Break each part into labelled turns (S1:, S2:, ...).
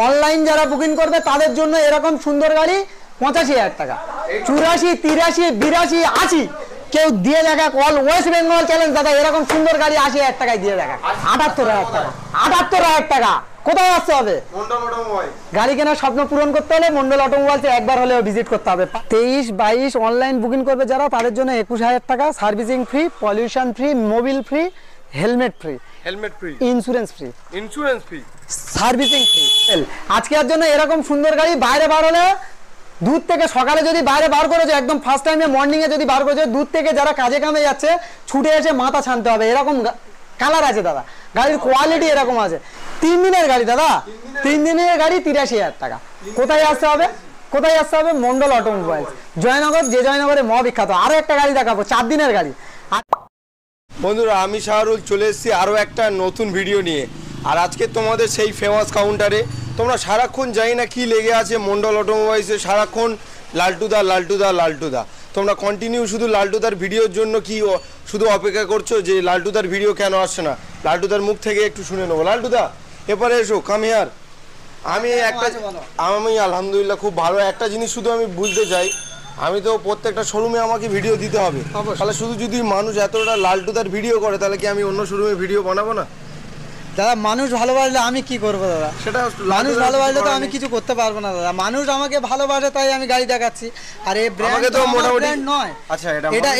S1: Online যারা booking করবে তাদের জন্য এরকম সুন্দর গাড়ি 85,000 টাকা, 84, 83, 82, 80 কেউ দিয়ে দেখা অল ওয়েস্ট বেঙ্গল চ্যালেঞ্জ দাদা এরকম সুন্দর গাড়ি 80,000 টাকায় দিয়ে দেখা। 78,000 টাকা, 78,000 টাকা। কোথায় আসতে হবে? গাড়ি কেনার স্বপ্ন পূরণ করতে হলে মন্ডল অটোমোবাইলসে একবার হলেও ভিজিট করতে হবে। 23, 22 অনলাইন বুকিং করবে যারা তাদের জন্য 21,000 টাকা, servicing free, pollution free, Mobil free, helmet free, insurance free, servicing free. আজকের জন্য এরকম সুন্দর গাড়ি বাইরে বার হলে দূর থেকে সকালে যদি বাইরে বার করেছে একদম ফার্স্ট টাইমে মর্নিং এ যদি বার করেছে দূর থেকে যারা কাজে কামে যাচ্ছে ছুটে এসে মাথা ছানতে হবে। এরকম কালার আছে দাদা, গাড়ির কোয়ালিটি এরকম আছে। 3 দিনের গাড়ি দাদা, 3 দিনের গাড়ি 83,000 টাকা। কোথায় আসতে হবে? কোথায় আসতে হবে? মন্ডল অটোমোবাইলস, জয়নগর, যে জয়নগরে বিখ্যাত। আরো একটা গাড়ি দেখাবো 4 দিনের গাড়ি।
S2: বন্ধুরা আমি শাহরুল চলে এসেছি আরও একটা নতুন ভিডিও নিয়ে। আর আজকে তোমাদের সেই ফেমাস কাউন্টারে তোমরা সারাক্ষণ জানি না কি লেগে আছে মন্ডল অটোমোবাইলসে, সারাক্ষণ লালটুদা লালটুদা লালটুদা। তোমরা কন্টিনিউ শুধু লালটুদার ভিডিওর জন্য কি শুধু অপেক্ষা করছো যে লালটুদার ভিডিও কেন আসছে না? লালটুদার মুখ থেকে একটু শুনে নেবো। লালটুদা এবারে এসো, কাম হিয়ার। আমি আলহামদুলিল্লাহ খুব ভালো। একটা জিনিস শুধু আমি বুঝতে চাই, আমি তো প্রত্যেকটা শোরুমে আমাকে ভিডিও দিতে হবে, তাহলে শুধু যদি মানুষ এতটা লালটুদার ভিডিও করে তাহলে কি আমি অন্য শোরুমে ভিডিও বানাবো না?
S1: দাদা মানুষ ভালোবাসলে আমি কি করবো দাদা? সেটা মানুষ ভালোবাসলে তো আমি কিছু করতে পারবো না দাদা। মানুষ আমাকে ভালোবাসে তাই আমি গাড়ি দেখাচ্ছি। আর এই ব্র্যান্ড তো মোটামুটি ব্র্যান্ড নয়। আচ্ছা,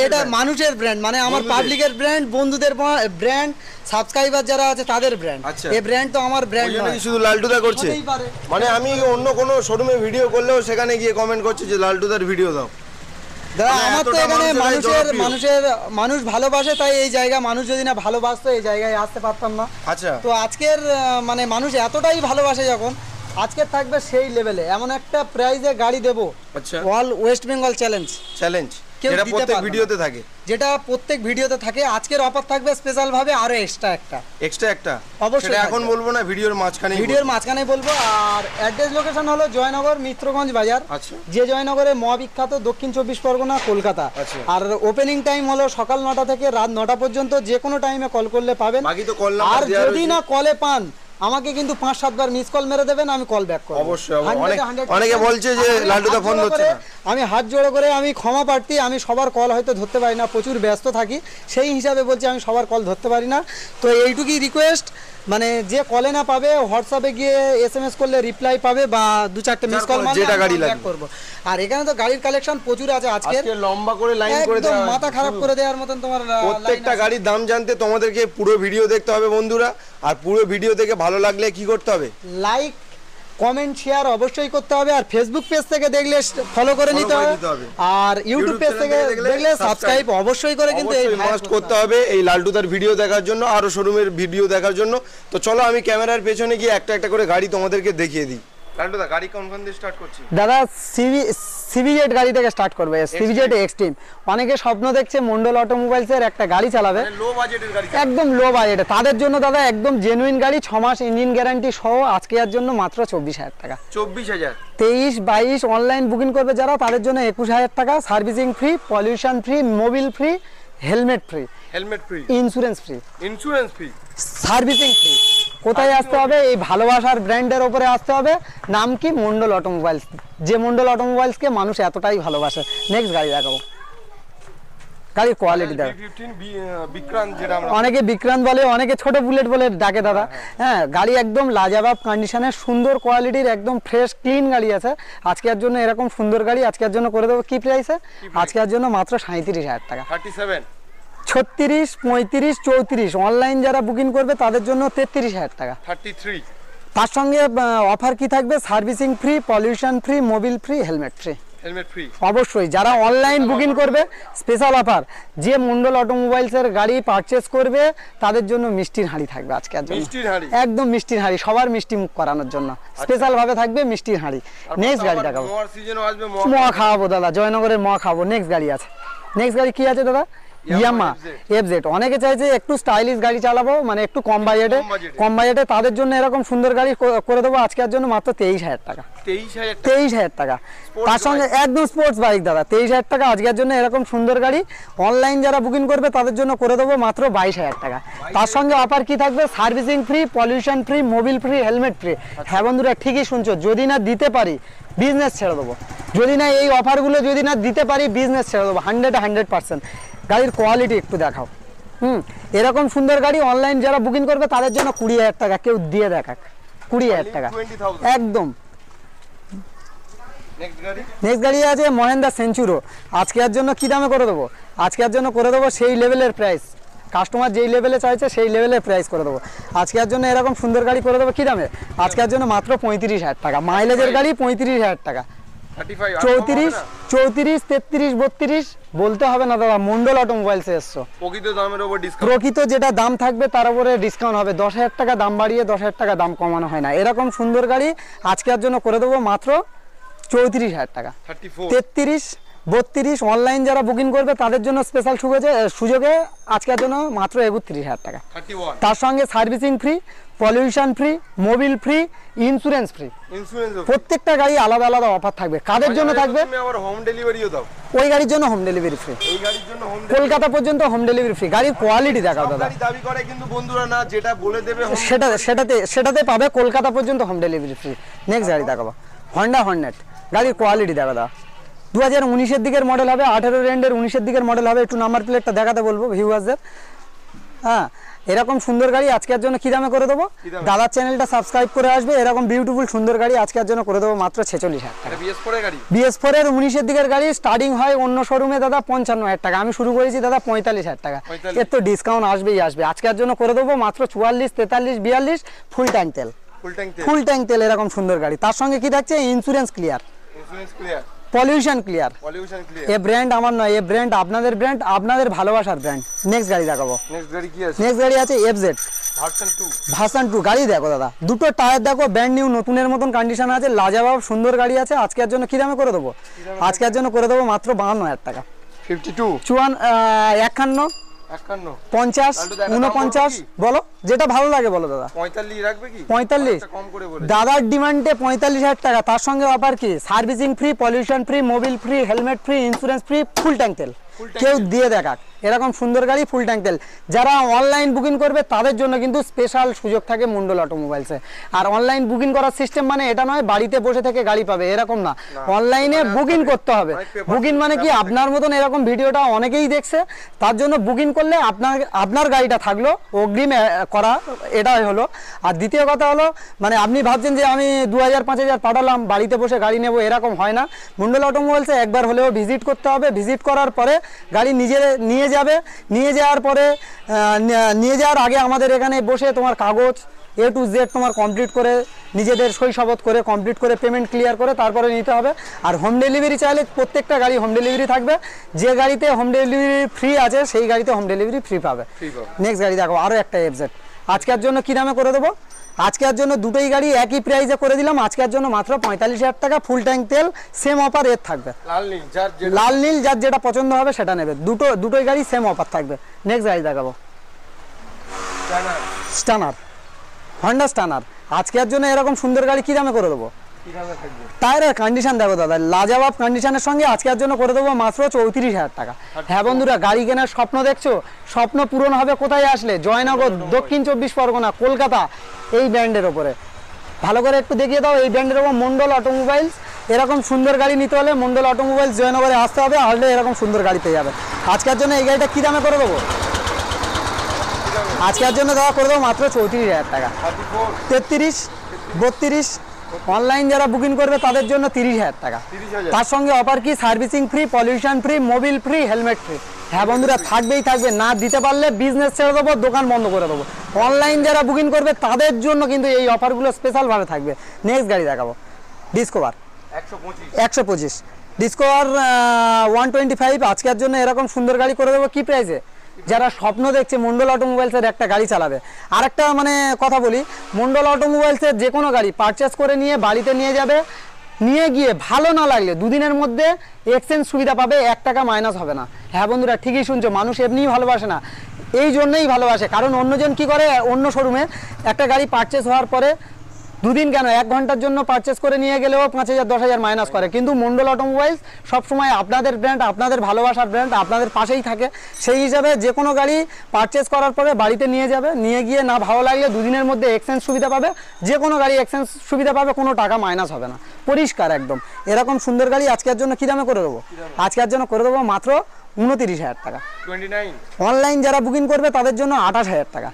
S1: এটা মানুষের ব্র্যান্ড, মানে আমার পাবলিকের ব্র্যান্ড, বন্ধুদের ব্র্যান্ড, সাবস্ক্রাইবার যারা আছে তাদের ব্র্যান্ড। এই ব্র্যান্ড তো আমার ব্র্যান্ড নয়।
S2: শুধু লালটুদা করছে, মানে আমি অন্য কোনো শোরুমে ভিডিও করলেও সেখানে গিয়ে কমেন্ট করছে যে লালটুদার ভিডিও দাও।
S1: দাদা আমার তো এখানে মানুষ ভালোবাসে তাই এই জায়গা, মানুষ যদি না ভালোবাসতো এই জায়গায় আসতে পারতাম না।
S2: আচ্ছা,
S1: তো আজকের মানে মানুষ এতটাই ভালোবাসে যখন আজকের থাকবে সেই লেভেলে এমন একটা প্রাইজে গাড়ি দেবো।
S2: আচ্ছা,
S1: অল ওয়েস্ট বেঙ্গল চ্যালেঞ্জ
S2: যেটা প্রত্যেক ভিডিওতে থাকে, আজকের অফার থাকবে স্পেশাল ভাবে আরো এক্সট্রা একটা অবশ্যই এখন বলবো না, ভিডিওর মাঝখানে বলবো। আর অ্যাড্রেস লোকেশন হলো জয়নগর মিত্রগঞ্জ বাজার, যে জয়নগরে বিখ্যাত, দক্ষিণ 24 পরগনা, কলকাতা। আর ওপেনিং টাইম হলো সকাল 9টা থেকে রাত 9টা পর্যন্ত। যে কোনো টাইমে কল করলে পাবেন। আর যদি না কলে পান আমাকে কিন্তু 5-7 বার মিস কল মেরে দেবেন, আমি কল ব্যাক করব অবশ্যই। অনেকে বলছে যে লালটুদা ফোন ধরছে না,
S1: আমি হাত জোড়ো করে আমি ক্ষমা প্রার্থী। আমি সবার কল হয়তো ধরতে পারি না, প্রচুর ব্যস্ত থাকি, সেই হিসাবে বলছি আমি সবার কল ধরতে পারি না। তো এইটুকুই রিকোয়েস্ট, মানে যে কলে না পাবে হোয়াটসঅ্যাপে গিয়ে SMS করলে রিপ্লাই পাবে বা 2-4টে মিস কল মারলে যেটা গাড়ি ব্যাক করব। আর এখানে তো গাড়ির কালেকশন প্রচুর আছে। আজকে লম্বা করে লাইন করে দেওয়া, মাথা খারাপ করে দেওয়ার মতন তোমার
S2: প্রত্যেকটা গাড়ির দাম জানতে তোমাদেরকে পুরো ভিডিও দেখতে হবে বন্ধুরা। আর পুরো ভিডিও দেখে ভালো লাগলে কি করতে হবে?
S1: লাইক, কমেন্ট, শেয়ার অবশ্যই করতে হবে। আর ফেসবুক পেজ থেকে দেখলে ফলো করে নিতে হবে। আর ইউটিউব পেজ থেকে দেখলে সাবস্ক্রাইব অবশ্যই করে কিন্তু
S2: মাস্ট করতে হবে এই লালটুদার ভিডিও দেখার জন্য, আরো শোরুমের ভিডিও দেখার জন্য। তো চলো আমি ক্যামেরার পেছনে গিয়ে একটা একটা করে গাড়ি তোমাদেরকে দেখিয়ে দিই। লালটুদা গাড়ি কোন দিয়ে স্টার্ট করছি?
S1: দাদা সিভিজেড গাড়ি থেকে স্টার্ট করবে, সিভিজেড এক্সট্রিম। অনেকে স্বপ্ন দেখছে মন্ডল অটোমোবাইলসের একটা গাড়ি চালাবে,
S2: লো বাজেটের গাড়ি,
S1: একদম লো বাজেটে। তাদের জন্য দাদা একদম জেনুইন গাড়ি, 6 মাস ইঞ্জিন গ্যারান্টি সহ আজকের জন্য মাত্র 24,000 টাকা।
S2: 24,000।
S1: 23, 22 অনলাইন বুকিং করবে যারা তাদের জন্য 21,000 টাকা, servicing free, pollution free, Mobil free, helmet free, insurance free, servicing free. কোথায় আসতে হবে? এই ভালোবাসার ব্র্যান্ডের উপরে আসতে হবে। নাম কি? মন্ডল অটোমোবাইলস, যে মন্ডল অটোমোবাইলসকে মানুষ এতটাই ভালোবাসে। নেক্সট গাড়ি দেখাবো। গাড়ির কোয়ালিটি দেখো, অনেকে বিক্রান্ত বলে, অনেকে ছোট বুলেট বলে ডাকে দাদা। হ্যাঁ, গাড়ি একদম লাজবাব কন্ডিশনের, সুন্দর কোয়ালিটির, একদম ফ্রেশ ক্লিন গাড়ি আছে। আজকের জন্য এরকম সুন্দর গাড়ি আজকের জন্য করে দেবো কি প্রাইসে? আজকের জন্য মাত্র 37,000 টাকা।
S2: 37,
S1: 36, 35, 34 অনলাইন যারা বুকিং করবে তাদের জন্য 33,000 টাকা।
S2: 33।
S1: তার সঙ্গে অফার কি থাকবে? Servicing free, pollution free, Mobil free, helmet free. অবশ্যই যারা অনলাইন বুকিং করবে স্পেশাল অফার, যে মন্ডল অটোমোবাইলসের গাড়ি পারচেজ করবে তাদের জন্য মিষ্টির হাঁড়ি থাকবে আজকের জন্য, একদম মিষ্টির হাঁড়ি, সবার মিষ্টি মুখ করানোর জন্য স্পেশাল ভাবে থাকবে মিষ্টির হাঁড়ি। নেক্সট গাড়ি দেখাবো, মোয়া খাওয়াবো দাদা, জয়নগরের মোয়া খাওয়াবো। নেক্সট গাড়ি আছে, নেক্সট গাড়ি কি আছে দাদা? ইয়ামা এফজেড। অনেকে চাইছে একটু স্টাইলিশ গাড়ি চালাবো, মানে একটু কম বাজেটে, তাদের জন্য এরকম সুন্দর গাড়ি করে দেবো আজকের জন্য মাত্র 23,000 টাকা। 23,000 টাকা, তার সঙ্গে একদম স্পোর্টস বাইক দাদা। 23,000 টাকা আজকের জন্য এরকম সুন্দর গাড়ি। অনলাইন যারা বুকিং করবে তাদের জন্য করে দেবো মাত্র 22,000 টাকা। তার সঙ্গে অফার কি থাকবে? Servicing free, pollution free, Mobil free, helmet free. হ্যাঁ বন্ধুরা, ঠিকই শুনছো, যদি না দিতে পারি বিজনেস ছেড়ে দেবো। যদি না এই অফারগুলো যদি না দিতে পারি বিজনেস ছেড়ে দেবো 100%। গাড়ির কোয়ালিটি একটু দেখাও। এরকম সুন্দর গাড়ি অনলাইন যারা বুকিং করবে তাদের জন্য 20,000 টাকা। কেউ দিয়ে দেখাক 20,000 টাকা একদম। নেক্সট গাড়ি আছে মহেন্দ্রা সেঞ্চুরো। আজকের জন্য কি দামে করে দেবো? আজকের জন্য করে দেবো সেই লেভেলের প্রাইস, কাস্টমার যেই লেভেলে চাইছে সেই লেভেলের প্রাইস করে দেবো। আজকের জন্য এরকম সুন্দর গাড়ি করে দেবো কি দামে? আজকের জন্য মাত্র 35,000 টাকা। মাইলেজের গাড়ি 35,000 টাকা। 34, 33, 32 বলতে হবে না দাদা, মন্ডল অটোমোবাইলসে এসছো। প্রকৃত যেটা দাম থাকবে তার উপরে ডিসকাউন্ট হবে। 10,000 টাকা দাম বাড়িয়ে 10,000 টাকা দাম কমানো হয় না। এরকম সুন্দর গাড়ি আজকের জন্য করে দেবো মাত্র 34,000 টাকা। 33, 32 অনলাইন যারা বুকিং করবে তাদের জন্য স্পেশাল সুযোগে আজকের জন্য মাত্র 31,000 টাকা। তার সঙ্গে servicing free, pollution free, Mobil free, insurance free. প্রত্যেকটা গাড়ি আলাদা আলাদা অফার থাকবে। কাদের জন্য থাকবে? ওই গাড়ির জন্য হোম ডেলিভারি ফ্রি। কলকাতা পর্যন্ত হোম ডেলিভারি ফ্রি। গাড়ির কোয়ালিটি দেখাও দাদা। সেটাতে পাবে কলকাতা পর্যন্ত হোম ডেলিভারি ফ্রি। নেক্সট গাড়ি দেখাবো হন্ডা হর্নেট। গাড়ির কোয়ালিটি দেখা দাদা। 2019-এর দিকের মডেল হবে, 18 রেন্ডের 19-এর দিকের মডেল হবে। একটু নাম্বার প্লেটটা দেখাতে বলবো ভিউয়ারদের। হ্যাঁ, এরকম সুন্দর গাড়ি আজকের জন্য কি দামে করে দেবো? দাদার চ্যানেলটা সাবস্ক্রাইব করে আসবে। এরকম বিউটিফুল সুন্দর গাড়ি আজকের জন্য করে দেবো মাত্র 46,000 টাকা। BS4 এর 19-এর দিকের গাড়ি স্টার্টিং হয় অন্য শোরুমে দাদা 55,000 টাকা। আমি শুরু করেছি দাদা 45,000 টাকা। এর তো ডিসকাউন্ট আসবেই আসবে। আজকের জন্য করে দেবো মাত্র 44, 43, 42 ফুল ট্যাঙ্ক তেল। এরকম সুন্দর গাড়ি। তার সঙ্গে কি থাকছে? Insurance clear, pollution clear. এ ব্র্যান্ড আমার নয়, এ ব্র্যান্ড আপনাদের ব্র্যান্ড, আপনাদের ভালোবাসার ব্র্যান্ড। নেক্সট গাড়ি দেখাবো। নেক্সট গাড়ি আছে এফজেড ভার্সন 2। গাড়ি দেখো দাদা, দুটো টায়ার দেখো ব্র্যান্ড নিউ, নতুনের মতন কন্ডিশন আছে। লাজবাব সুন্দর গাড়ি আছে। আজকের জন্য কি দামে করে দেবো? আজকের জন্য করে দেবো মাত্র 52,000 টাকা। 52, 51, 50, 49 বলো, যেটা ভালো লাগে বলো দাদা। 45 দাদার ডিমান্ডে 45,000 টাকা। তার সঙ্গে অফার কি? Servicing free, pollution free, Mobil free, helmet free, insurance free, ফুল ট্যাঙ্ক তেল। কেউ দিয়ে দেখাক এরকম সুন্দর গাড়ি ফুল ট্যাঙ্ক তেল। যারা অনলাইন বুকিং করবে তাদের জন্য কিন্তু স্পেশাল সুযোগ থাকে মন্ডল অটোমোবাইলসে। আর অনলাইন বুকিং করার সিস্টেম মানে এটা নয় বাড়িতে বসে থেকে গাড়ি পাবে এরকম না, অনলাইনে বুকিং করতে হবে। বুকিং মানে কি? আপনার মতন এরকম ভিডিওটা অনেকেই দেখছে, তার জন্য বুকিং করলে আপনার গাড়িটা থাকলো অগ্রিম করা, এটাই হলো। আর দ্বিতীয় কথা হলো, মানে আপনি ভাবছেন যে আমি 2,000-5,000 পাঠালাম বাড়িতে বসে গাড়ি নেব, এরকম হয় না। মন্ডল অটোমোবাইলসে একবার হলেও ভিজিট করতে হবে। ভিজিট করার পরে গাড়ি নিয়ে যাবে। নিয়ে যাওয়ার আগে আমাদের এখানে বসে তোমার কাগজ A to Z তোমার কমপ্লিট করে, নিজেদের সই-শপথ করে কমপ্লিট করে, পেমেন্ট ক্লিয়ার করে তারপরে নিতে হবে। আর হোম ডেলিভারি চাইলে প্রত্যেকটা গাড়ি হোম ডেলিভারি থাকবে। যে গাড়িতে হোম ডেলিভারি ফ্রি আছে সেই গাড়িতে হোম ডেলিভারি ফ্রি পাবে। নেক্সট গাড়ি দেখো, আরও একটা এফজেড। আজকের জন্য কি দামে করে দেবো? আজকের জন্য দুটোই গাড়ি একই প্রাইসে করে দিলাম। আজকের জন্য মাত্র 45,000 টাকা। ফুল ট্যাঙ্ক তেল, সেম অফার এর থাকবে। লাল নীল যার যেটা পছন্দ হবে সেটা নেবে। দুটোই গাড়ি সেম অফার থাকবে। নেক্সট গাড়ি দেখাবো স্টানার, হন্ডা স্টানার। আজকের জন্য এরকম সুন্দর গাড়ি কি দামে করে দেবো? টায়ারের কন্ডিশন দেখো দাদা, লাজবাব কন্ডিশনের সঙ্গে আজকের জন্য করে দেবো মাত্র 34,000 টাকা। হ্যাঁ বন্ধুরা, গাড়ি কেনার স্বপ্ন দেখছো, স্বপ্ন পূরণ হবে কোথায় আসলে? জয়নগর, দক্ষিণ 24 পরগনা, কলকাতা। এই ব্র্যান্ডের ওপরে ভালো করে একটু দেখিয়ে দাও। এই ব্র্যান্ডের ওপর মন্ডল অটোমোবাইলস। এরকম সুন্দর গাড়ি নিতে হলে মন্ডল অটোমোবাইলস জয়নগরে আসতে হবে, আসলে এরকম সুন্দর গাড়ি পেয়ে যাবে। আজকের জন্য এই গাড়িটা কি দামে করে দেবো? আজকের জন্য দাদা করে দেবো মাত্র 34,000 টাকা। 33, 32 অনলাইন যারা বুকিং করবে তাদের জন্য 30,000 টাকা। তার সঙ্গে অফার কি? Servicing free, pollution free, Mobil free, helmet free. হ্যাঁ বন্ধুরা, থাকবেই থাকবে। না দিতে পারলে বিজনেস ছেড়ে দেবো, দোকান বন্ধ করে দেবো। অনলাইন যারা বুকিং করবে তাদের জন্য কিন্তু এই অফারগুলো স্পেশালভাবে থাকবে। নেক্সট গাড়ি দেখাবো ডিসকভার 125। ডিসকভার 125 আজকের জন্য এরকম সুন্দর গাড়ি করে দেবো। কি প্রাইসে? যারা স্বপ্ন দেখছে মন্ডল অটোমোবাইলসের একটা গাড়ি চালাবে। আর একটা মানে কথা বলি, মন্ডল অটোমোবাইলসের যে কোনো গাড়ি পারচেস করে নিয়ে বাড়িতে নিয়ে যাবে, নিয়ে গিয়ে ভালো না লাগলে দুদিনের মধ্যে এক্সচেঞ্জ সুবিধা পাবে, 1 টাকা মাইনাস হবে না। হ্যাঁ বন্ধুরা ঠিকই শুনছো, মানুষ এমনিই ভালোবাসে না, এই জন্যই ভালোবাসে। কারণ অন্যজন কি করে, অন্য শোরুমে একটা গাড়ি পারচেস হওয়ার পরে দুদিন কেন 1 ঘন্টার জন্য পারচেস করে নিয়ে গেলেও 5,000 10,000 মাইনাস করে। কিন্তু মন্ডল অটোমোবাইলস সবসময় আপনাদের ব্র্যান্ড, আপনাদের ভালোবাসার ব্র্যান্ড, আপনাদের পাশেই থাকে। সেই হিসাবে যে কোনো গাড়ি পারচেস করার পরে বাড়িতে নিয়ে যাবে, নিয়ে গিয়ে না ভালো লাগলে দুদিনের মধ্যে এক্সচেঞ্জ সুবিধা পাবে, যে কোনো গাড়ি এক্সচেঞ্জ সুবিধা পাবে, কোনো টাকা মাইনাস হবে না, পরিষ্কার একদম। এরকম সুন্দর গাড়ি আজকের জন্য কী দামে করে দেবো? আজকের জন্য করে দেবো মাত্র 29,000 টাকা।
S2: 29।
S1: অনলাইন যারা বুকিং করবে তাদের জন্য 28,000 টাকা।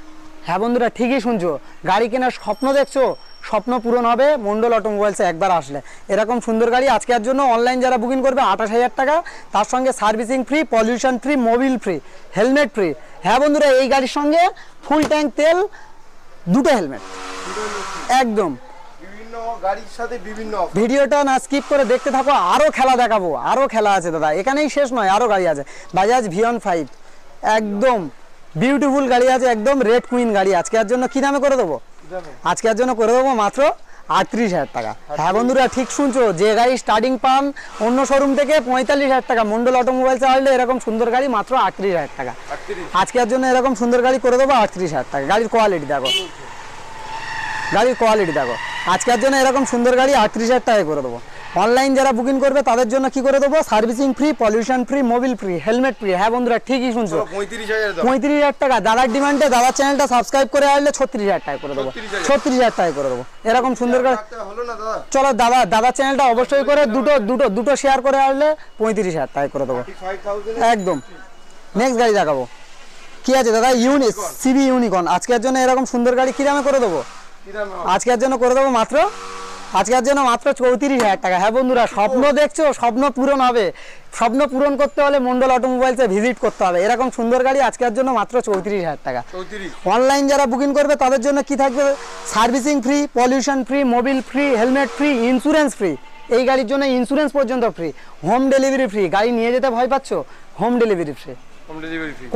S1: হ্যাঁ বন্ধুরা ঠিকই শুনছো, গাড়ি কেনার স্বপ্ন দেখছো, স্বপ্ন পূরণ হবে মন্ডল অটোমোবাইলসে একবার আসলে। এরকম সুন্দর গাড়ি আজকের জন্য অনলাইন যারা বুকিং করবে 28,000 টাকা, তার সঙ্গে servicing free, pollution free, Mobil free, helmet free. হ্যাঁ বন্ধুরা এই গাড়ির সঙ্গে ফুল ট্যাঙ্ক তেল, 2টো হেলমেট একদম।
S2: বিভিন্ন গাড়ির সাথে বিভিন্ন অফার।
S1: ভিডিওটা না স্কিপ করে দেখতে থাকো, আরও খেলা দেখাবো, আরও খেলা আছে দাদা, এখানেই শেষ নয়, আরও গাড়ি আছে। বাজাজ ভিয়ন 5 একদম বিউটিফুল গাড়ি আছে, একদম রেড কুইন গাড়ি। আজকের জন্য কী দামে করে দেবো? আজকের জন্য করে দেবো মাত্র 38,000 টাকা। হ্যাঁ বন্ধুরা ঠিক শুনছো, যে গাড়ি স্টার্টিং পান অন্য শোরুম থেকে 45,000 টাকা, মন্ডল অটোমোবাইলসে আসলে এরকম সুন্দর গাড়ি মাত্র 38,000 টাকা। আজকের জন্য এরকম সুন্দর গাড়ি করে দেবো 38,000 টাকা। গাড়ির কোয়ালিটি দেখো, গাড়ির কোয়ালিটি দেখো। আজকের জন্য এরকম সুন্দর গাড়ি 38,000 টাকায় করে দেবো। অনলাইন যারা বুকিং করবে তাদের জন্য কি করে দেবো? Servicing free, pollution free, Mobil free, helmet free. হ্যাঁ বন্ধুরা ঠিকই শুনছো, 35,000 টাকা। দাদার ডিমান্ডে দাদার চ্যানেলটা সাবস্ক্রাইব করে আসলে 36,000 টাকায় করে দেবো, 36,000 টাকায় করে দেবো। এরকম সুন্দর গাড়ি চলো দাদার চ্যানেলটা অবশ্যই করে দুটো শেয়ার করে আসলে 35,000 টাকায় করে দেবো একদম। নেক্সট গাড়ি দেখাবো, কি আছে দাদা? CB Unicorn. আজকের জন্য এরকম সুন্দর গাড়ি কি দামে করে দেবো? আজকের জন্য করে দেবো মাত্র 34,000 টাকা। হ্যাঁ বন্ধুরা স্বপ্ন দেখছো, স্বপ্ন পূরণ হবে। স্বপ্ন পূরণ করতে হলে মন্ডল অটোমোবাইলসে ভিজিট করতে হবে। এরকম সুন্দর গাড়ি আজকের জন্য মাত্র 34,000 টাকা। অনলাইন যারা বুকিং করবে তাদের জন্য কি থাকবে? Servicing free, pollution free, Mobil free, helmet free, insurance free. এই গাড়ির জন্য ইন্স্যুরেন্স পর্যন্ত ফ্রি, হোম ডেলিভারি ফ্রি। গাড়ি নিয়ে যেতে ভয় পাচ্ছ? হোম ডেলিভারি ফ্রি,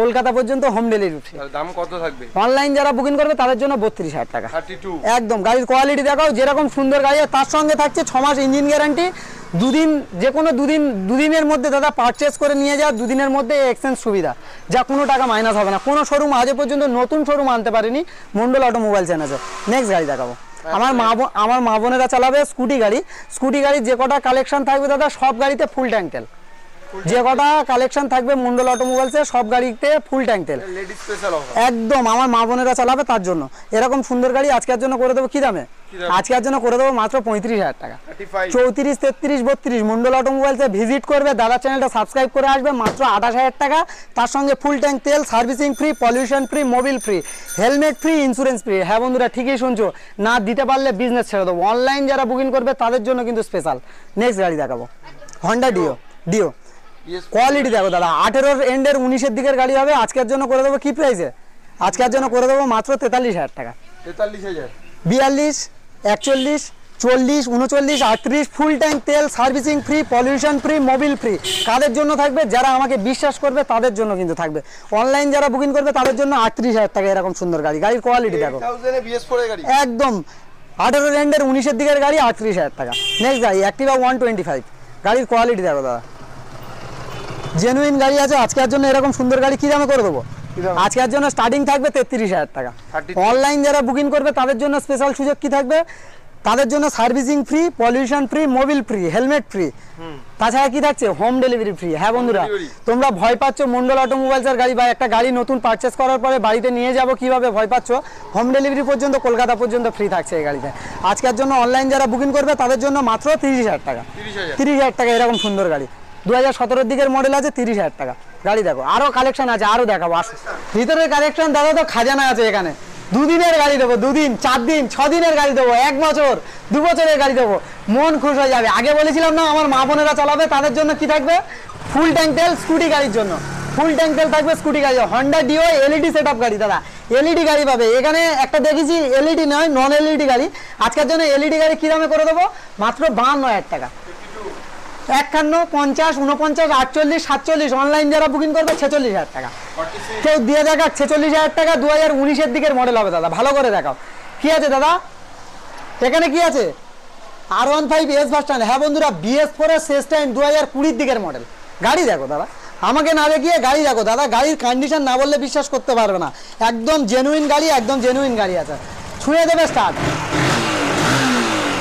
S1: কলকাতা পর্যন্ত হোম ডেলিভারি ফ্রি।
S2: দাম কত থাকবে?
S1: অনলাইন যারা বুকিং করবে তাদের জন্য 32,000 টাকা।
S2: 32
S1: একদম। গাড়ির কোয়ালিটি দেখাও, যেরকম সুন্দর গাড়ি, তার সঙ্গে থাকছে 6 মাস ইঞ্জিন গ্যারান্টি। দুদিন, যে কোনো দুদিনের মধ্যে দাদা পারচেস করে নিয়ে যাওয়া, দুদিনের মধ্যে এক্সচেঞ্জ সুবিধা, যা কোনো টাকা মাইনাস হবে না। কোনো শোরুম আজ পর্যন্ত নতুন শোরুম আনতে পারেনি, মন্ডল অটোমোবাইলস এনেছে। নেক্সট গাড়ি দেখাবো, আমার মা বোনেরা চালাবে স্কুটি গাড়ি। স্কুটি গাড়ির যে কটা কালেকশন থাকবে দাদা, সব গাড়িতে ফুল ট্যাঙ্ক তেল। যে কটা কালেকশন থাকবে মন্ডল অটোমোবাইলসে সব গাড়িতে ফুল ট্যাঙ্ক তেল একদম। আমার মা বোনেরা চালাবে তার জন্য এরকম সুন্দর গাড়ি আজকের জন্য করে দেবো কি দামে? আজকের জন্য করে দেবো মাত্র 35,000 টাকা। 34, 33, 32 মন্ডল অটোমোবাইলসে ভিজিট করবে, দাদা চ্যানেলটা সাবস্ক্রাইব করে আসবে, মাত্র 28,000 টাকা। তার সঙ্গে ফুল ট্যাঙ্ক তেল, servicing free, pollution free, Mobil free, helmet free, insurance free. হ্যাঁ বন্ধুরা ঠিকই শুনছো, না দিতে পারলে বিজনেস ছেড়ে দেবো। অনলাইন যারা বুকিং করবে তাদের জন্য কিন্তু স্পেশাল। নেক্সট গাড়ি দেখাবো, হন্ডা ডিও। কোয়ালিটি দেখো দাদা, 18 এন্ডের 19-এর দিকের গাড়ি হবে। আজকের জন্য করে দেবো কি প্রাইসে? আজকের জন্য করে দেবো মাত্র 43,000 টাকা।
S2: 43,000,
S1: 42, 41, 40, 39, 38 ফুল ট্যাঙ্ক তেল, servicing free, pollution free, Mobil free. কাদের জন্য থাকবে? যারা আমাকে বিশ্বাস করবে তাদের জন্য কিন্তু থাকবে। অনলাইন যারা বুকিং করবে তাদের জন্য 38,000 টাকা এরকম সুন্দর গাড়ি। গাড়ির কোয়ালিটি দেখো একদম। 18 এন্ডের 19-এর দিকের গাড়ি 38,000 টাকা। নেক্সট গাড়ি অ্যাক্টিভা 125। গাড়ির কোয়ালিটি দেখো দাদা, জেনুইন গাড়ি আছে। আজকের জন্য এরকম সুন্দর গাড়ি কি দামে করে দেবো? আজকের জন্য স্টার্টিং থাকবে 33,000 টাকা। অনলাইন যারা বুকিং করবে তাদের জন্য স্পেশাল সুযোগ কি থাকবে? তাদের জন্য servicing free, pollution free, Mobil free, helmet free, তাছাড়া কি থাকছে? Home delivery free. হ্যাঁ বন্ধুরা তোমরা ভয় পাচ্ছ মন্ডল অটোমোবাইলসের গাড়ি বা একটা গাড়ি নতুন পারচেস করার পরে বাড়িতে নিয়ে যাব কিভাবে ভয় পাচ্ছ? হোম ডেলিভারি পর্যন্ত কলকাতা পর্যন্ত ফ্রি থাকছে এই গাড়িতে। আজকের জন্য অনলাইন যারা বুকিং করবে তাদের জন্য মাত্র 30,000 টাকা। 30,000 টাকা এরকম সুন্দর গাড়ি, 2017 দিকের মডেল আছে, 30,000 টাকা। গাড়ি দেখো, আরো কালেকশন আছে, আরো দেখাবো। ভিতরের কালেকশন দাদা তো খাজানা আছে এখানে। 2 দিনের গাড়ি দেবো, 2 দিন, 4 দিন, 6 দিনের গাড়ি দেবো, 1 বছর, 2 বছরের গাড়ি দেবো, মন খুশ হয়ে যাবে। আগে বলেছিলাম না আমার মা বোনেরা চালাবে, তাদের জন্য কি থাকবে? ফুল ট্যাঙ্ক তেল স্কুটি গাড়ির জন্য, ফুল ট্যাঙ্ক তেল থাকবে স্কুটি গাড়ি। Honda deo LED set up গাড়ি দাদা, এলইডি গাড়ি পাবে। এখানে একটা দেখেছি এলইডি নয়, নন এলইডি গাড়ি। আজকের জন্য এলইডি গাড়ি কি দামে করে দেবো? মাত্র 52,000 টাকা। 51, 50, 49, 48, 47 অনলাইন যারা বুকিং করবে 46,000 টাকা। কেউ দিয়ে দেখাক 46,000 টাকা। 2019-এর দিকের মডেল হবে দাদা, ভালো করে দেখাও। কি আছে দাদা এখানে? কি আছে? R15 S version. হ্যাঁ বন্ধুরা, BS4 এর শেষ টাইম 2020 দিকের মডেল। গাড়ি দেখো দাদা, আমাকে না দেখিয়ে গাড়ি দেখো দাদা, গাড়ির কন্ডিশন না বললে বিশ্বাস করতে পারবে না। একদম জেনুইন গাড়ি, একদম জেনুইন গাড়ি আছে। ছুঁয়ে দেবে স্টার্ট।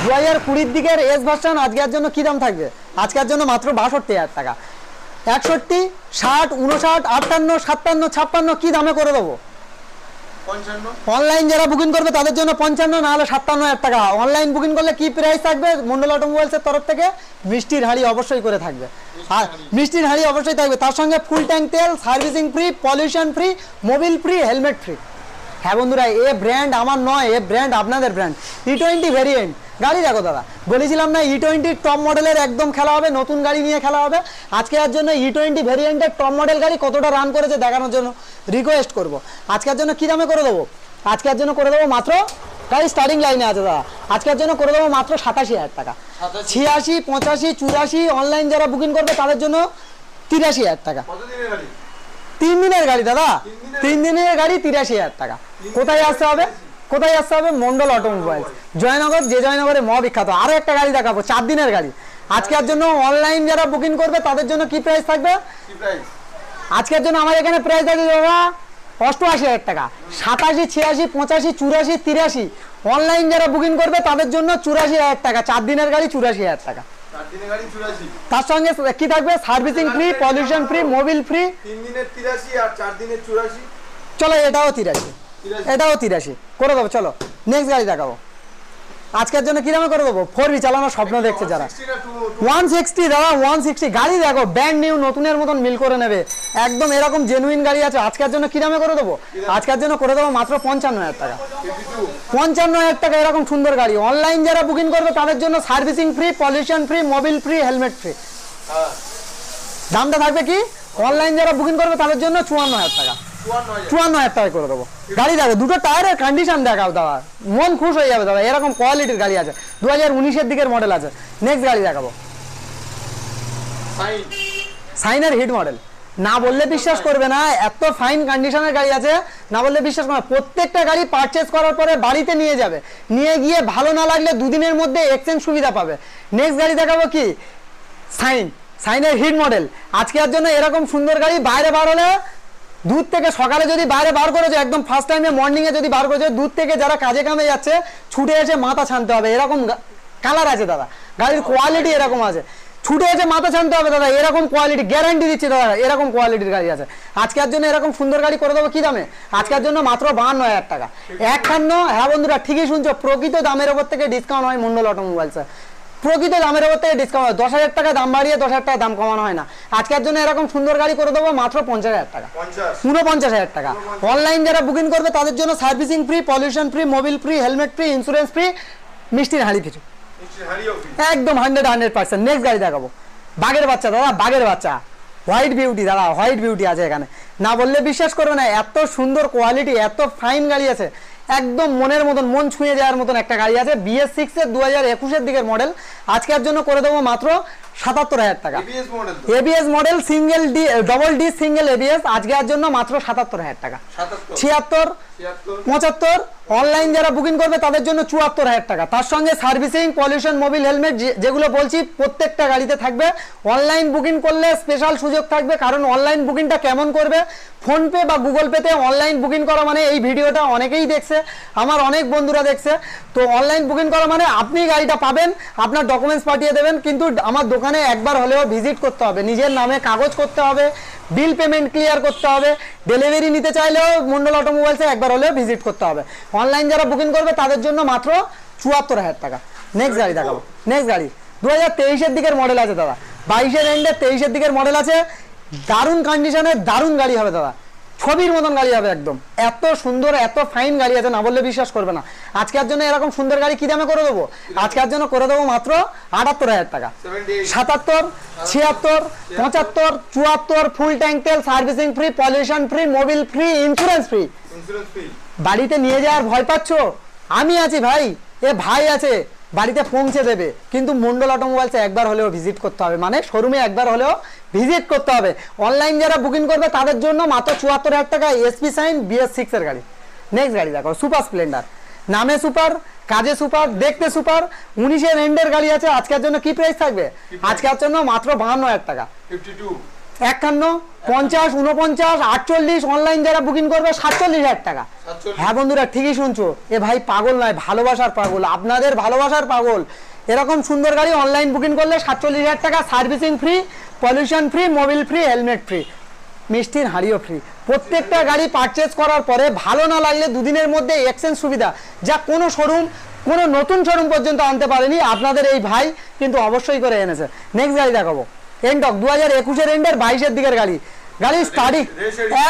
S1: 2020 দিকের এস ভার্সন আজকের জন্য কি দাম থাকবে? আজকের জন্য মাত্র 62,000 টাকা। 61, 60, 59, 58, 57, 56 কি দামে করে দেবো? অনলাইন যারা বুকিং করবে তাদের জন্য 55, না হলে 57,000 টাকা। অনলাইন বুকিং করলে কি প্রাইস থাকবে? মন্ডল অটোমোবাইলসের তরফ থেকে মিষ্টির হাঁড়ি অবশ্যই করে থাকবে। আর মিষ্টির হাঁড়ি অবশ্যই থাকবে, তার সঙ্গে ফুল ট্যাঙ্ক তেল, servicing free, pollution free, Mobil free, helmet free. হ্যাঁ বন্ধুরা, এ ব্র্যান্ড আমার নয়, এ ব্র্যান্ড আপনাদের ব্র্যান্ড। E20 ভেরিয়েন্ট গাড়ি দেখো দাদা, বলেছিলাম না E20 টপ মডেলের একদম খেলা হবে, নতুন গাড়ি নিয়ে খেলা হবে। আজকে আর জন্য E20 ভেরিয়েন্টের টপ মডেল গাড়ি কতটা রান করেছে দেখানোর জন্য রিকোয়েস্ট করব। আজকের জন্য কি দামে করে দেবো? আজকের জন্য করে দেবো মাত্র, গাড়ি স্টার্টিং লাইনে আছে দাদা, আজকের জন্য করে দেবো মাত্র 87,000 টাকা। 86, 85, 84 অনলাইন যারা বুকিং করবে তাদের জন্য 83,000 টাকা। 3 দিনের গাড়ি দাদা, 3 দিনের গাড়ি 83,000 টাকা। কোথায় আসতে হবে? কোথায় আসতে হবে? মন্ডল অটোমোবাইলস, জয়নগর। যে জয়নগরে বিখ্যাত। আরো একটা গাড়ি দেখাবো, 4 দিনের গাড়ি। আজকের জন্য অনলাইন যারা বুকিং করবে তাদের জন্য কি প্রাইস থাকবে? আজকের জন্য আমার এখানে প্রাইস আছে দাদা 88,000 টাকা। 87, 86, 85, 84, 83 অনলাইন যারা বুকিং করবে তাদের জন্য 84,000 টাকা। 4 দিনের গাড়ি 84,000 টাকা। তার সঙ্গে কি থাকবে? Servicing free, pollution free, Mobil free.
S2: 3 দিনের 83 আর 4 দিনের 84।
S1: চলো এটাও 83, এটাও 83 করে দেবো। চলো নেক্সট গাড়ি দেখাবো। আজকের জন্য কি দামে করে দেবো? 4V চালানোর স্বপ্ন দেখছে যারা। 160 দাদা, 160 গাড়ি দেখো, ব্র্যান্ড নিউ, নতুনের মতন মিল করে নেবে। একদম এরকম জেনুইন গাড়ি আছে। আজকের জন্য কি দামে করে দেবো? আজকের জন্য করে দেবো মাত্র 55,000 টাকা। 55,000 টাকা এরকম সুন্দর গাড়ি। অনলাইন যারা বুকিং করবে তাদের জন্য servicing free, pollution free, Mobil free, helmet free. দামটা থাকবে কি? অনলাইন যারা বুকিং করবে তাদের জন্য 54,000 টাকা। 54,000 টাকা করে দেবো। গাড়ি দেখো, দুটো টায়ারের কন্ডিশন দেখাও দাদা, মন খুশ হয়ে যাবে দাদা। এরকম কোয়ালিটির গাড়ি আছে, 2019 দিকের মডেল আছে। নেক্সট গাড়ি দেখাবো, সাইনের হিট মডেল। না বললে বিশ্বাস করবে না, এত ফাইন কন্ডিশনের গাড়ি আছে, না বললে বিশ্বাস করবে না। প্রত্যেকটা গাড়ি পারচেজ করার পরে বাড়িতে নিয়ে যাবে, নিয়ে গিয়ে ভালো না লাগলে 2 দিনের মধ্যে এক্সচেঞ্জ সুবিধা পাবে। নেক্সট গাড়ি দেখাবো কি? সাইনের হিট মডেল। আজকের জন্য এরকম সুন্দর গাড়ি বাইরে বার হলে, দূর থেকে সকালে যদি বাইরে বার করেছে, একদম ফার্স্ট টাইমে মর্নিং এ যদি বার করেছে, দূর থেকে যারা কাজে কামে যাচ্ছে ছুটে এসে মাথা ছানতে হবে। এরকম কালার আছে দাদা, গাড়ির কোয়ালিটি এরকম আছে। ছুটে এসে মাথা ছানতে হবে দাদা, এরকম কোয়ালিটি গ্যারান্টি দিচ্ছি দাদা, এরকম কোয়ালিটির গাড়ি আছে। আজকের জন্য এরকম সুন্দর গাড়ি করে দেবো কি দামে? আজকের জন্য মাত্র 52,000 টাকা। 51, হ্যাঁ বন্ধুরা ঠিকই শুনছো, প্রকৃত দামের ওপর থেকে ডিসকাউন্ট হয় মন্ডল অটোমোবাইলসে। প্রকৃত দামের ওপর থেকে ডিসকাউন্ট হয়। 10,000 টাকা দাম বাড়িয়ে 10,000 টাকা দাম কমানো হয় না। আজকের জন্য এরকম সুন্দর গাড়ি করে দেবো মাত্র 50,000 টাকা। 49,000 টাকা। অনলাইন যারা বুকিং করবে তাদের জন্য servicing free, pollution free, Mobil free, helmet free, insurance free, মিষ্টির হাঁড়ি ফ্রি, একদম 100%। নেক্সট গাড়ি দেখাবো, বাঘের বাচ্চা দাদা, বাঘের বাচ্চা, হোয়াইট বিউটি দাদা, হোয়াইট বিউটি আছে এখানে। না বললে বিশ্বাস করবে না, এত সুন্দর কোয়ালিটি, এত ফাইন গাড়ি আছে, একদম মনের মতন, মন ছুঁয়ে যাওয়ার মতন একটা গাড়ি আছে। BS6 এর 2021 দিকের মডেল। আজকের জন্য করে দেবো মাত্র 77,000 টাকা। ABS model, single D, double D single ABS। আজকের জন্য মাত্র 77,000 টাকা। 76, 75 অনলাইন যারা বুকিং করবে তাদের জন্য 74,000 টাকা। তার সঙ্গে সার্ভিসিং, পলিউশন, মোবিল, হেলমেট, যেগুলো বলছি প্রত্যেকটা গাড়িতে থাকবে। অনলাইন বুকিং করলে স্পেশাল সুযোগ থাকবে, কারণ অনলাইন বুকিংটা কেমন করবে? ফোনপে বা গুগল পেতে অনলাইন বুকিং করা মানে, এই ভিডিওটা অনেকেই দেখছে, আমার অনেক বন্ধুরা দেখছে। তো অনলাইন বুকিং করা মানে আপনি গাড়িটা পাবেন, আপনার ডকুমেন্টস পাঠিয়ে দেবেন, কিন্তু আমার দোকানে একবার হলেও ভিজিট করতে হবে, নিজের নামে কাগজ করতে হবে, বিল পেমেন্ট ক্লিয়ার করতে হবে। ডেলিভারি নিতে চাইলেও মন্ডল অটোমোবাইলসে একবার হলেও ভিজিট করতে হবে। অনলাইন যারা বুকিং করবে তাদের জন্য মাত্র 74,000 টাকা। নেক্সট গাড়ি দেখাবো। নেক্সট গাড়ি 2023 দিকের মডেল আছে দাদা, 22 এন্ডে 23 দিকের মডেল আছে। দারুণ কন্ডিশনের দারুণ গাড়ি হবে দাদা, ছবির মতন গাড়ি হবে একদম। এত সুন্দর, এত ফাইন গাড়ি আছে, না বললে বিশ্বাস করবে না। আজকের জন্য এরকম সুন্দর গাড়ি কি দামে করে দেবো? আজকের জন্য করে দেবো মাত্র 78,000 টাকা। 77, 76, 75, 74 ফুল ট্যাঙ্ক তেল, servicing free, pollution free, Mobil free, insurance free. বাড়িতে নিয়ে যাওয়ার ভয় পাচ্ছ? আমি আছি ভাই, এ ভাই আছে, বাড়িতে পৌঁছে দেবে। কিন্তু মন্ডল অটোমোবাইলসে একবার হলেও ভিজিট করতে হবে, মানে শোরুমে একবার হলেও ভিজিট করতে হবে। অনলাইন যারা বুকিং করবে তাদের জন্য মাত্র 74,000 টাকা। SP সাইন BS6 এর গাড়ি। নেক্সট গাড়ি দেখো, সুপার স্প্লেন্ডার। নামে সুপার, কাজে সুপার, দেখতে সুপার, 19-এর এন্ডের গাড়ি আছে। আজকের জন্য কি প্রাইস থাকবে? আজকের জন্য মাত্র 52,000 টাকা।
S2: 52
S1: 51, 50, 49, 48, অনলাইন যারা বুকিং করবে 47,000 টাকা। হ্যাঁ বন্ধুরা, ঠিকই শুনছো, এ ভাই পাগল নয়, ভালোবাসার পাগল, আপনাদের ভালোবাসার পাগল। এরকম সুন্দর গাড়ি অনলাইন বুকিং করলে 47,000 টাকা, servicing free, pollution free, Mobil free, helmet free, মিষ্টির হাঁড়িও ফ্রি। প্রত্যেকটা গাড়ি পারচেজ করার পরে ভালো না লাগলে দুদিনের মধ্যে এক্সচেঞ্জ সুবিধা, যা কোনো শোরুম, কোনো নতুন শোরুম পর্যন্ত আনতে পারেনি, আপনাদের এই ভাই কিন্তু অবশ্যই করে এনেছে। নেক্সট গাড়ি দেখাবো, এনটক 2021-এর এন্ডের 22-এর দিকের গাড়ি। গাড়ি স্টার্টিং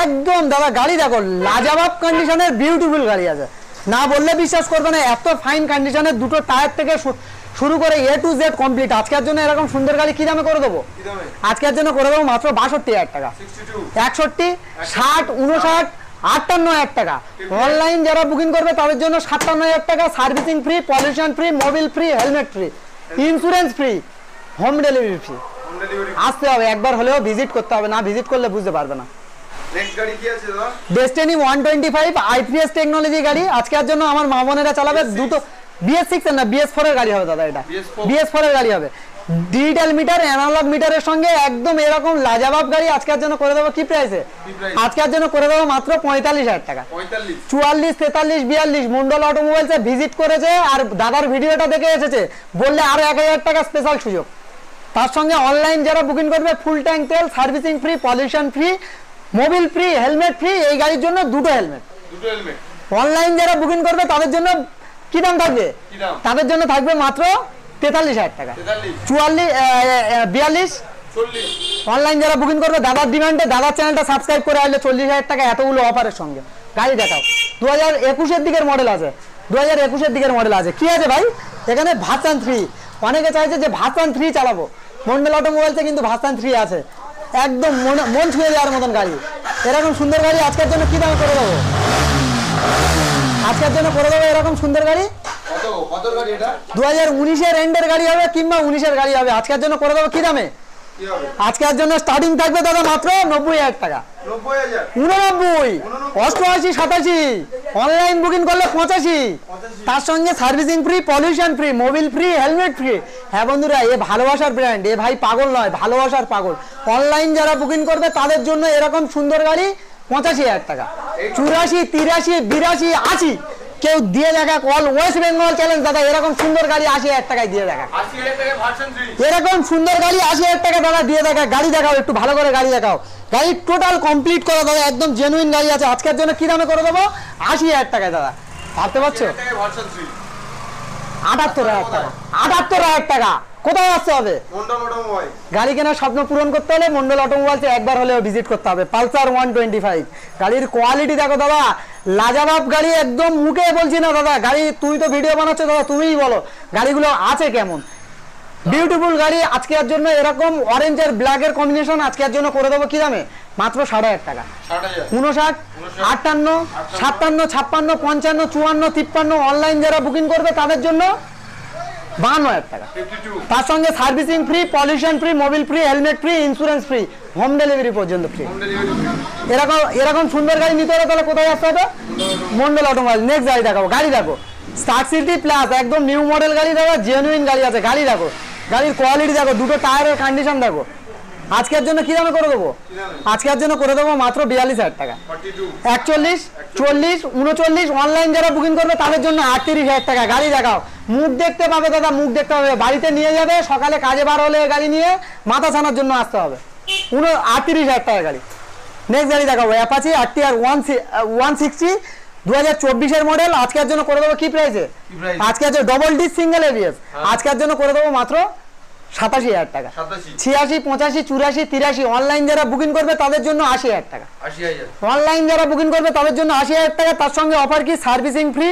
S1: একদম দাদা, গাড়ি দেখো লাজবাব কন্ডিশনের, বিউটিফুল গাড়ি আছে, না বললে বিশ্বাস করবে না, এত ফাইন কন্ডিশনের, দুটো টায়ার থেকে শুরু করে এ টু জেড কমপ্লিট। আজকের জন্য এরকম সুন্দর গাড়ি কি দামে করে দেবো? আজকের জন্য করে দেবো মাত্র 62,000 টাকা। 61, 60, 59, 58,000 টাকা। অনলাইন যারা বুকিং করবে তাদের জন্য 57,000 টাকা, servicing free, pollution free, Mobil free, helmet free, insurance free, home delivery free. আসতে হবে, একবার হলেও ভিজিট করতে হবে, না ভিজিট করলে বুঝতে পারবে না।
S2: নেক্সট গাড়ি কি আছে দাদা?
S1: ডেস্টিনি 125 আইপিএস টেকনোলজি গাড়ি। আজকের জন্য আমার মা বোনেরা চালাবে। দুটো BS6 না BS4 এর গাড়ি হবে দাদা, এটা BS4 এর গাড়ি হবে। ডিজিটাল মিটার, অ্যানালগ মিটারের সঙ্গে একদম এরকম লাজবাব গাড়ি আজকের জন্য করে দেবো কি প্রাইসে? আজকের জন্য করে দেবো মাত্র 45,000 টাকা। 44, 43, 42 মন্ডল অটোমোবাইলসে ভিজিট করেছে আর দাদার ভিডিওটা দেখে এসেছে, বললে আরো 1,000 টাকা স্পেশাল সুযোগ। তার সঙ্গে অনলাইন যারা বুকিং করবে ফুল ট্যাঙ্ক তেল, servicing free, pollution free, Mobil free, helmet free. এই গাড়ির জন্য দুটো হেলমেট। অনলাইন যারা বুকিং করবে তাদের জন্য কি দাম থাকবে? তাদের জন্য থাকবে মাত্র 43,000 টাকা। 44, 42, অনলাইন যারা বুকিং করবে দাদার ডিমান্ডে, দাদার চ্যানেলটা সাবস্ক্রাইব করে আসলে 40,000 টাকা এতগুলো অফারের সঙ্গে গাড়ি দেখাও। 2021-এর দিকের মডেল আছে, 2021-এর দিকের মডেল আছে। কি আছে ভাই এখানে? ভার্সন 3। অনেকে চাইছে যে ভার্সন 3 চালাবো, মন্ডল অটোমোবাইলসে কিন্তু ভার্সন 3 আছে। একদম মন ছুঁয়ে যাওয়ার মতন গাড়ি, এরকম সুন্দর গাড়ি আজকের জন্য কি দাম করে দেবো? আজকের জন্য করে দেবো এরকম সুন্দর গাড়ি। 2019-এর এন্ডের গাড়ি হবে কিংবা 19-এর গাড়ি হবে, আজকের জন্য করে দেবো কি দামে? আজকের জন্য স্টার্টিং থাকবে দাদা মাত্র 90,000 টাকা। 89, 88, 87, অনলাইন বুকিং করলে 85, তার সঙ্গে servicing free, pollution free, Mobil free, helmet free. হ্যাঁ বন্ধুরা, এ ভালোবাসার ব্র্যান্ড, এ ভাই পাগল নয়, ভালোবাসার পাগল। অনলাইন যারা বুকিং করবে তাদের জন্য এরকম সুন্দর গাড়ি 85,000 টাকা। 84, 83, 82, 80, কেউ দিয়ে দেখা কল ওয়েস্ট বেঙ্গল চ্যালেঞ্জ দাদা, এরকম সুন্দর গাড়ি 80,000 টাকায় দিয়ে দেখা। এরকম সুন্দর গাড়ি 80,000 টাকা দাদা দিয়ে দেখা। গাড়ি দেখাও, একটু ভালো করে গাড়ি দেখাও। গাড়ি টোটাল কমপ্লিট করা দাদা, একদম জেনুইন গাড়ি আছে। আজকের জন্য কি দামে করে দেবো? 80,000 টাকায় দাদা, ভাবতে পারছো? 78,000 টাকা। 78,000 টাকা কোথায় আসতে হবে? গাড়ি কেনার স্বপ্ন পূরণ করতে হলে মন্ডল অটোমোবাইলসে একবার হলেও ভিজিট করতে হবে। পালসার 125 গাড়ির কোয়ালিটি দেখো দাদা, লাজবাব গাড়ি, একদম মুখে বলছি না দাদা। গাড়ি তুমি তো ভিডিও বানাচ্ছো দাদা, তুমিই বলো গাড়িগুলো আছে কেমন। বিউটিফুল গাড়ি। আজকের জন্য এরকম অরেঞ্জ আর ব্ল্যাক এর কম্বিনেশন আজকের জন্য করে দেবো কি দামে? মাত্র 60,000 টাকা। 59, 58, 57, 56, 55, 54, 53, অনলাইন যারা বুকিং করবে তাদের জন্য 52,000 টাকা। তার সঙ্গে servicing free, pollution free, Mobil free, helmet free, insurance free, home delivery পর্যন্ত ফ্রি। এরকম সুন্দর গাড়ি নিতে হলে তাহলে কোথায় আসতে হবে? মন্ডল অটোমোবাইল। নেক্সট গাড়ি দেখাবো, গাড়ি দেখো স্টার সিটি প্লাস, একদম নিউ মডেল গাড়ি দেখো, জেনুইন গাড়ি আছে। গাড়ি দেখো, গাড়ির কোয়ালিটি দেখো, দুটো টায়ারের কন্ডিশন দেখো। আজকের জন্য কি দামে করে দেবো? আজকের জন্য করে দেবো মাত্র 42,000 টাকা। 41, 40, 39, অনলাইন যারা বুকিং করবে তাদের জন্য 38,000 টাকা। গাড়ি দেখাও, মুখ দেখতে পাবে দাদা, মুখ দেখতে পাবে। বাড়িতে নিয়ে যাবে, সকালে কাজে বার হলে গাড়ি নিয়ে মাথা ছানার জন্য আসতে হবে। 38,000 টাকা গাড়ি। নেক্সট গাড়ি দেখাবো, অ্যাপাচি RTR 160 2024-এর মডেল। আজকের জন্য করে দেবো কি প্রাইসে? আজকের জন্য ডবল ডিস সিঙ্গেল এবিএস, আজকের জন্য করে দেবো মাত্র 87,000 টাকা। 86, 85, 84, 83, অনলাইন যারা বুকিং করবে তাদের জন্য 80,000 টাকা। অনলাইন যারা বুকিং করবে তাদের জন্য 80,000 টাকা। তার সঙ্গে অফার কি? Servicing free,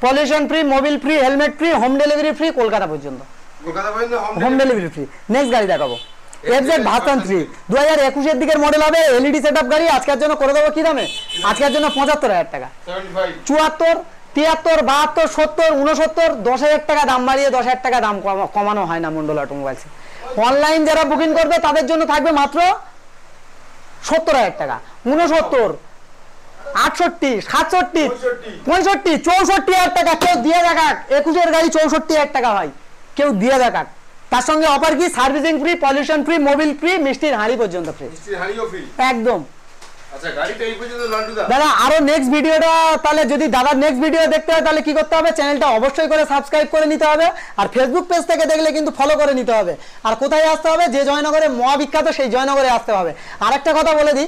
S1: pollution free, Mobil free, helmet free, home delivery free, Kolkata পর্যন্ত হোম ডেলিভারি ফ্রি। নেক্সট গাড়ি দেখাবো, FZ ভার্সন 3 2021-এর দিকের মডেল হবে, এলইডি সেটআপ গাড়ি। আজকের জন্য করে দেবো কি দামে? আজকের জন্য 75,000 টাকা। 74, 73, 72, 70, 69, 10,000 টাকা দাম বাড়িয়ে 10,000 টাকা দাম কমানো হয় না মন্ডল অটোমোবাইলসে। অনলাইন যারা বুকিং করবে তাদের জন্য থাকবে মাত্র 70,000 টাকা। 69, 68, 67, 65, 64,000 টাকা কেউ দিয়ে দেখাক। 21-এর গাড়ি 64,000 টাকা ভাই, কেউ দিয়ে দেখাক। তার সঙ্গে অফার কি? Servicing free, pollution free, Mobil free, মিষ্টির হাঁড়ি পর্যন্ত ফ্রি, একদম।
S2: আচ্ছা, গাড়িটা এই পর্যন্ত লাড্ডুদা।
S1: দাদা আরো নেক্সট ভিডিওটা, তাহলে যদি দাদার নেক্সট ভিডিও দেখতে হয় তাহলে কি করতে হবে? চ্যানেলটা অবশ্যই করে সাবস্ক্রাইব করে নিতে হবে, আর ফেসবুক পেজ থেকে দেখলে কিন্তু ফলো করে নিতে হবে। আর কোথায় আসতে হবে? যে জয়নগরে মহাবিখ্যাত সেই জয়নগরে আসতে হবে। আরেকটা কথা বলে দিই,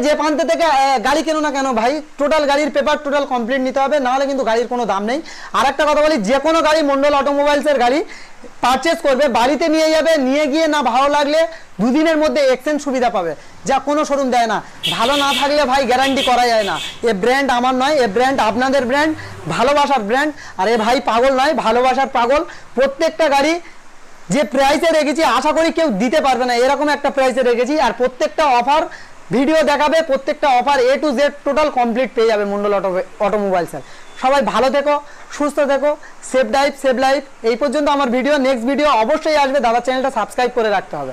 S1: যে প্রান্তে থেকে গাড়ি কেনো না কেন ভাই, টোটাল গাড়ির পেপার টোটাল কমপ্লিট নিতে হবে, নাহলে কিন্তু গাড়ির কোনো দাম নেই। আরেকটা কথা বলি, যে কোনো গাড়ি মন্ডল অটোমোবাইলসের গাড়ি পারচেস করবে, বাড়িতে নিয়ে যাবে, নিয়ে গিয়ে না ভালো লাগলে 2 দিনের মধ্যে এক্সচেঞ্জ সুবিধা পাবে, যা কোনো শোরুম দেয় না। ভালো না থাকলে ভাই গ্যারান্টি করা যায় না। এ ব্র্যান্ড আমার নয়, এ ব্র্যান্ড আপনাদের ব্র্যান্ড, ভালোবাসার ব্র্যান্ড। আর এ ভাই পাগল নয়, ভালোবাসার পাগল। প্রত্যেকটা গাড়ি যে প্রাইসে রেখেছি আশা করি কেউ দিতে পারবে না, এরকম একটা প্রাইসে রেখেছি। আর প্রত্যেকটা অফার ভিডিও দেখাবে, প্রত্যেকটা offer A to Z total complete পেয়ে যাবে মন্ডল অটোমোবাইলসের। সবাই ভালো থেকো, সুস্থ থেকো, সেফ ড্রাইভ সেভ লাইফ। এই পর্যন্ত আমার ভিডিও। নেক্সট ভিডিও অবশ্যই আসবে, দাদা চ্যানেলটা সাবস্ক্রাইব করে রাখতে হবে।